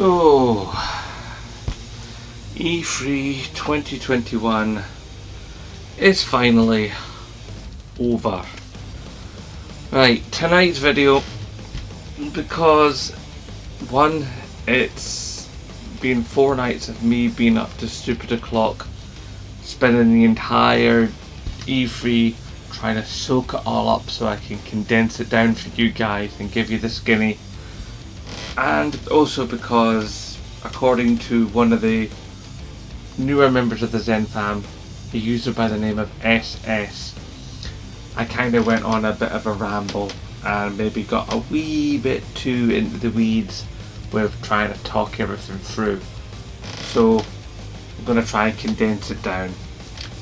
So, E3 2021 is finally over. Right, tonight's video, because one, it's been 4 nights of me being up to stupid o'clock, spending the entire E3 trying to soak it all up so I can condense it down for you guys and give you the skinny. And also because, according to one of the newer members of the Zen fam, a user by the name of SS, I kind of went on a bit of a ramble and maybe got a wee bit too into the weeds with trying to talk everything through. So I'm going to try and condense it down.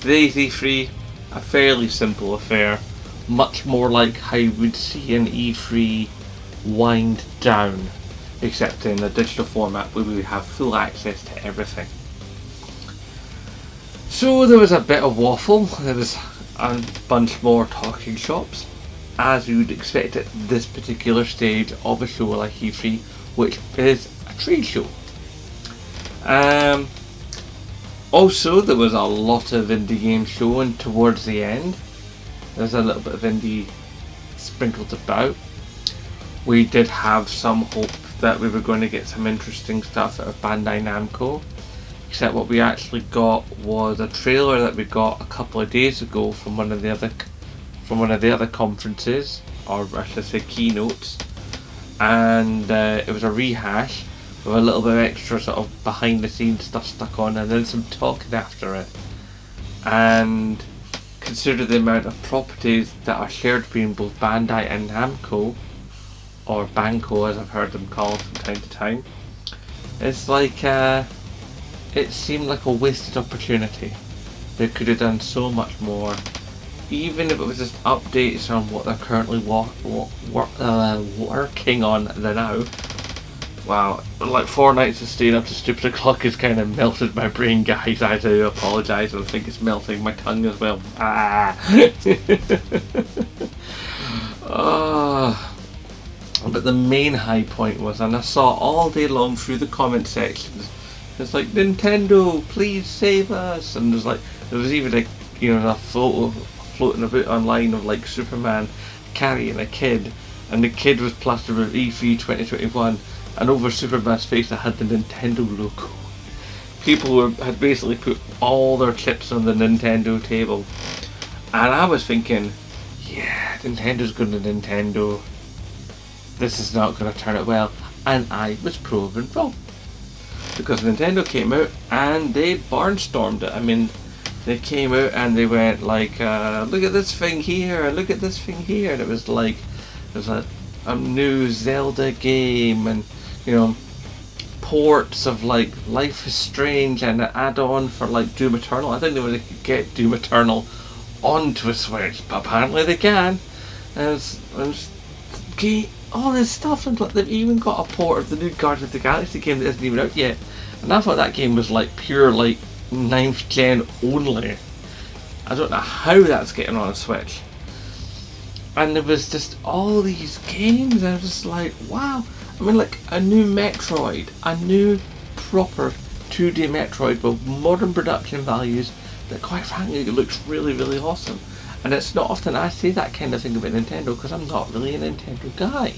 Today's E3, a fairly simple affair, much more like how you would see an E3 wind down, except in a digital format where we have full access to everything. So there was a bit of waffle, there was a bunch more talking shops, as you would expect at this particular stage of a show like E3, which is a trade show. Also, there was a lot of indie games showing towards the end. There's a little bit of indie sprinkled about. We did have some hope that we were going to get some interesting stuff out of Bandai Namco, except what we actually got was a trailer that we got a couple of days ago from one of the other conferences, or I should say keynotes, and it was a rehash with a little bit of extra sort of behind the scenes stuff stuck on, and then some talking after it. And consider the amount of properties that are shared between both Bandai and Namco, or Banco as I've heard them called from time to time. It's like it seemed like a wasted opportunity. They could have done so much more, even if it was just updates on what they're currently working on now. Wow, like 4 nights of staying up to stupid o'clock has kind of melted my brain, guys. I do apologise, and I think it's melting my tongue as well. But the main high point was, and I saw all day long through the comment sections, it's like, Nintendo, please save us, and there was even a photo floating about online of like Superman carrying a kid, and the kid was plastered with E3 2021, and over Superman's face it had the Nintendo logo. People had basically put all their chips on the Nintendo table, and I was thinking, yeah, Nintendo's going to Nintendo. This is not going to turn out well, and I was proven wrong. Because Nintendo came out and they barnstormed it. I mean, they came out and they went like, look at this thing here, look at this thing here, and it was like, there's a new Zelda game, and ports of like Life is Strange, and an add-on for like Doom Eternal. I didn't know they could get Doom Eternal onto a Switch, but apparently they can. And all this stuff, and they've even got a port of the new Guardians of the Galaxy game that isn't even out yet, and I thought that game was like pure like 9th gen only. I don't know how that's getting on a Switch. And there was just all these games, and I was just like, wow. I mean, like a new Metroid, a new proper 2D Metroid with modern production values that quite frankly looks really, really awesome. And it's not often I say that kind of thing about Nintendo, because I'm not really a Nintendo guy.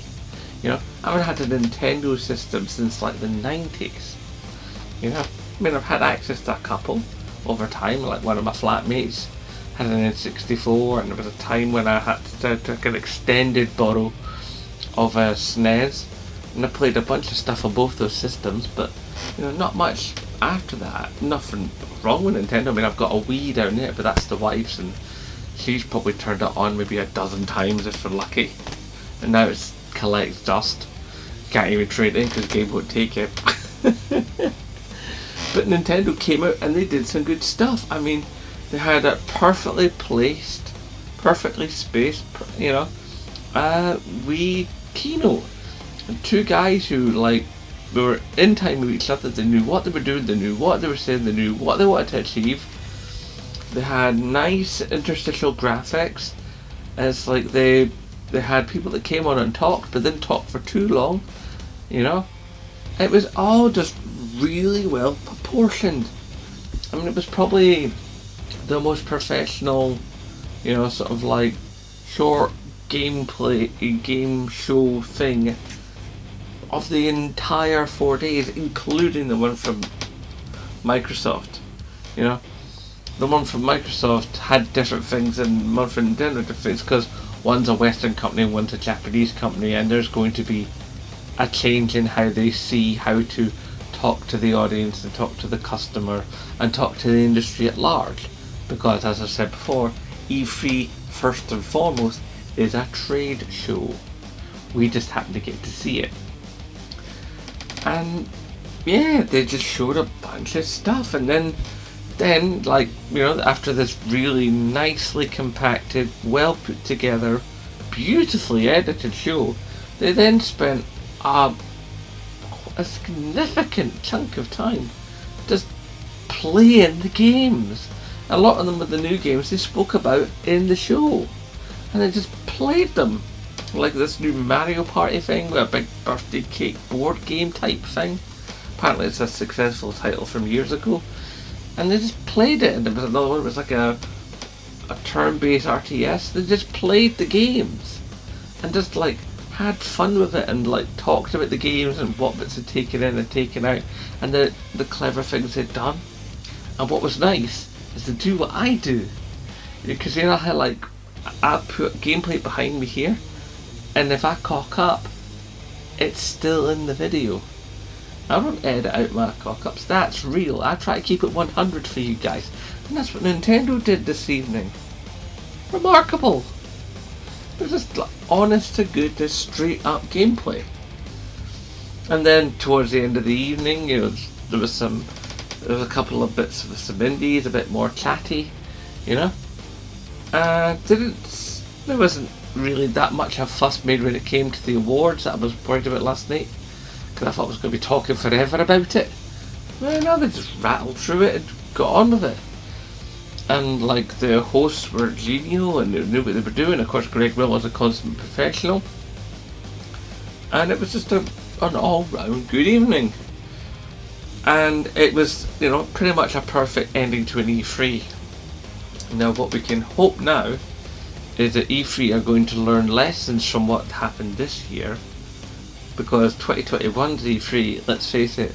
I haven't had a Nintendo system since like the 90s. I mean, I've had access to a couple over time, like one of my flatmates had an N64, and there was a time when I had to take an extended borrow of a SNES, and I played a bunch of stuff on both those systems, but not much after that. Nothing wrong with Nintendo. I mean, I've got a Wii down there, but that's the wife's, and she's probably turned it on maybe a dozen times if we're lucky, and now it collects dust. Can't even trade it because the game won't take it. But Nintendo came out and they did some good stuff. I mean, they had a perfectly placed, perfectly spaced, Wii keynote. And 2 guys who they were in time with each other. They knew what they were doing. They knew what they were saying. They knew what they wanted to achieve. They had nice interstitial graphics. It's like they had people that came on and talked, but didn't talk for too long. It was all just really well proportioned. I mean, it was probably the most professional, sort of like short gameplay, game show thing of the entire 4 days, including the one from Microsoft. The one from Microsoft had different things and one from Nintendo different things, because one's a Western company, one's a Japanese company, and there's going to be a change in how they see how to talk to the audience and talk to the customer and talk to the industry at large. Because, as I said before, E3 first and foremost is a trade show. We just happen to get to see it. And yeah, they just showed a bunch of stuff, and then after this really nicely compacted, well put together, beautifully edited show, they then spent a significant chunk of time just playing the games. A lot of them were the new games they spoke about in the show, and they just played them. Like this new Mario Party thing with a big birthday cake board game type thing. Apparently it's a successful title from years ago. And they just played it, and there was another one, it was like a turn-based RTS. They just played the games and just like had fun with it, and like talked about the games and what bits had taken in and taken out, and the clever things they'd done. And what was nice is to do what I do, because how like I put gameplay behind me here, and if I cock up, it's still in the video. I don't edit out my cock-ups, that's real. I try to keep it 100 for you guys. And that's what Nintendo did this evening. Remarkable. It was just honest to goodness, straight up gameplay. And then towards the end of the evening, there was a couple of bits of some indies, a bit more chatty, There wasn't really that much of a fuss made when it came to the awards that I was worried about last night, because I thought I was going to be talking forever about it. Well, no, they just rattled through it and got on with it. And like the hosts were genial and they knew what they were doing. Of course, Greg Will was a consummate professional, and it was just an all-round good evening. And it was, pretty much a perfect ending to an E3. Now, what we can hope now is that E3 are going to learn lessons from what happened this year, because 2021's E3, let's face it,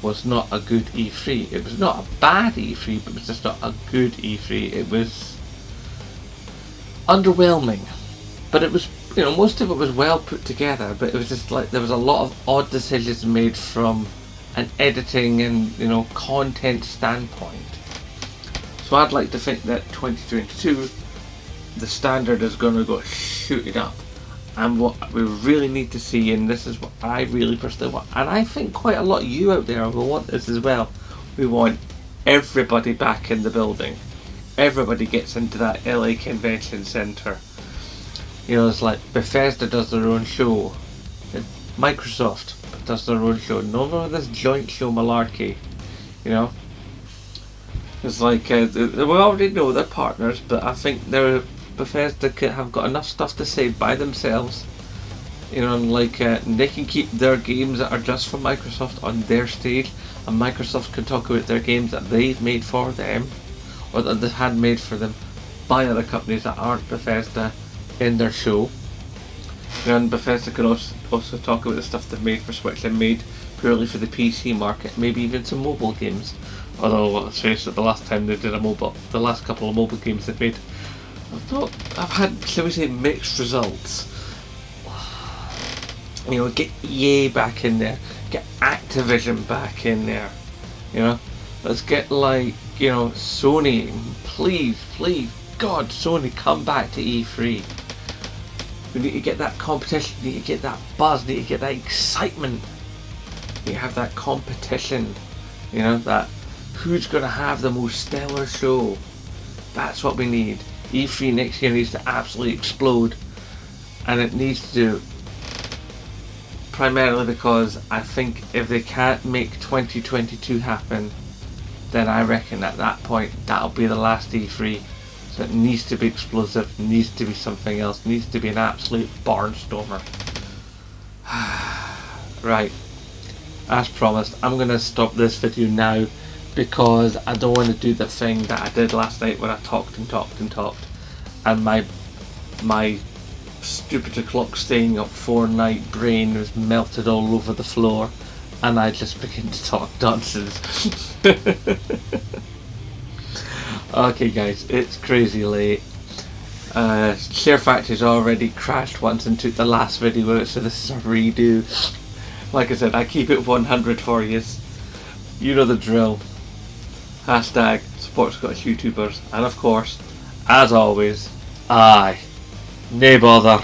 was not a good E3. It was not a bad E3, but it was just not a good E3. It was underwhelming, but it was, most of it was well put together, but it was just like there was a lot of odd decisions made from an editing and content standpoint. So I'd like to think that 2022, the standard is going to go shooting up. And what we really need to see, and this is what I really personally want, and I think quite a lot of you out there will want this as well, we want everybody back in the building. Everybody gets into that LA Convention Center. It's like Bethesda does their own show, Microsoft does their own show. None of this joint show malarkey, It's like, we already know they're partners, but I think Bethesda have got enough stuff to say by themselves, they can keep their games that are just for Microsoft on their stage, and Microsoft can talk about their games that they've made for them, or that they've had made for them by other companies that aren't Bethesda in their show. And Bethesda can also talk about the stuff they've made for Switch and made purely for the PC market, maybe even some mobile games. Although, let's face it, the last couple of mobile games they've made, I've had, shall we say, mixed results. Get EA back in there, get Activision back in there. Let's get Sony. Please, God, Sony, come back to E3. We need to get that competition. We need to get that buzz. We need to get that excitement. We have that competition. That who's going to have the most stellar show. That's what we need. E3 next year needs to absolutely explode, and it needs to, primarily because I think if they can't make 2022 happen, then I reckon at that point that'll be the last E3. So it needs to be explosive, needs to be something else, needs to be an absolute barnstormer. Right, as promised, I'm going to stop this video now because I don't want to do the thing that I did last night when I talked and talked and talked, and my stupid o'clock staying up 4-night brain was melted all over the floor, and I just began to talk nonsense. Okay guys, it's crazy late. Share Factory's already crashed once and took the last video out, so this is a redo. Like I said, I keep it 100 for you. You know the drill. Hashtag support Scottish YouTubers, and of course, as always, aye, nae bother.